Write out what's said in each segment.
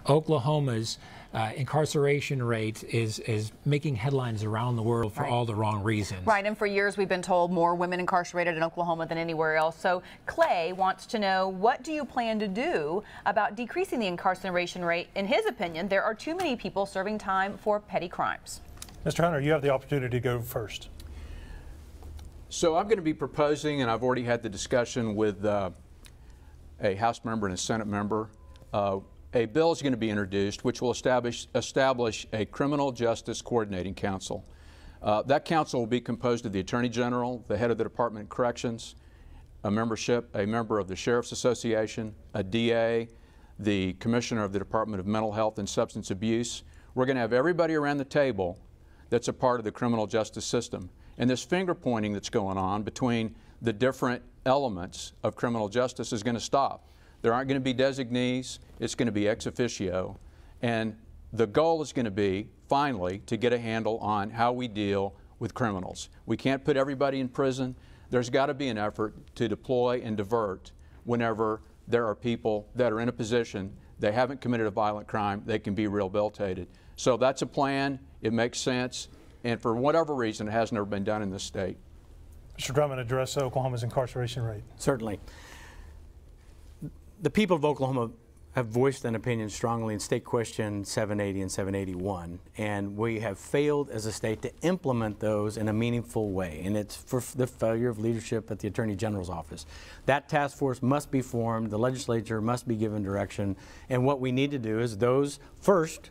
Oklahoma's incarceration rate is making headlines around the world for all the wrong reasons. Right, and for years we've been told more women incarcerated in Oklahoma than anywhere else. So Clay wants to know, what do you plan to do about decreasing the incarceration rate? In his opinion, there are too many people serving time for petty crimes. Mr. Hunter, you have the opportunity to go first. So I'm going to be proposing, and I've already had the discussion with a House member and a Senate member, a bill is going to be introduced which will establish a Criminal Justice Coordinating Council. That council will be composed of the Attorney General, the head of the Department of Corrections, a member of the Sheriff's Association, a DA, the Commissioner of the Department of Mental Health and Substance Abuse. We're going to have everybody around the table that's a part of the criminal justice system. And this finger pointing that's going on between the different elements of criminal justice is going to stop. There aren't going to be designees. It's going to be ex officio. And the goal is going to be, finally, to get a handle on how we deal with criminals. We can't put everybody in prison. There's got to be an effort to deploy and divert whenever there are people that are in a position, they haven't committed a violent crime, they can be rehabilitated. So that's a plan. It makes sense. And for whatever reason, it has never been done in this state. Mr. Drummond, address Oklahoma's incarceration rate. Certainly. The people of Oklahoma have voiced an opinion strongly in State Question 780 and 781, and we have failed as a state to implement those in a meaningful way, and it's for the failure of leadership at the Attorney General's office. That task force must be formed, the legislature must be given direction, and what we need to do is first,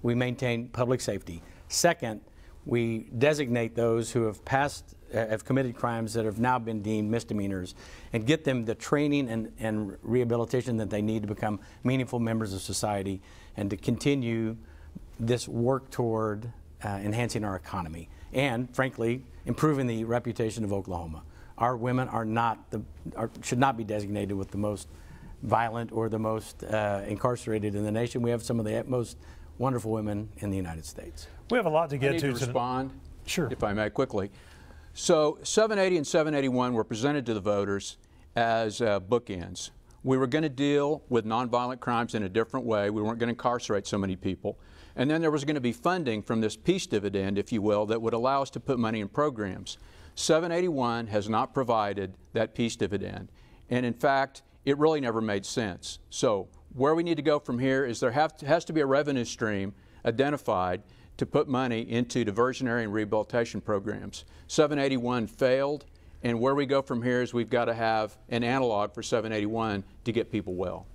we maintain public safety. Second, we designate those who have committed crimes that have now been deemed misdemeanors and get them the training and rehabilitation that they need to become meaningful members of society and to continue this work toward enhancing our economy and, frankly, improving the reputation of Oklahoma. Our women should not be designated with the most violent or the most incarcerated in the nation. We have some of the most wonderful women in the United States. We have a lot to get I need to. To respond, sure, if I may, quickly. So 780 and 781 were presented to the voters as bookends. We were going to deal with nonviolent crimes in a different way. We weren't going to incarcerate so many people. And then there was going to be funding from this peace dividend, if you will, that would allow us to put money in programs. 781 has not provided that peace dividend. And in fact, it really never made sense. So where we need to go from here is there has to be a revenue stream identified to put money into diversionary and rehabilitation programs. 781 failed, and where we go from here is we've got to have an analog for 781 to get people well.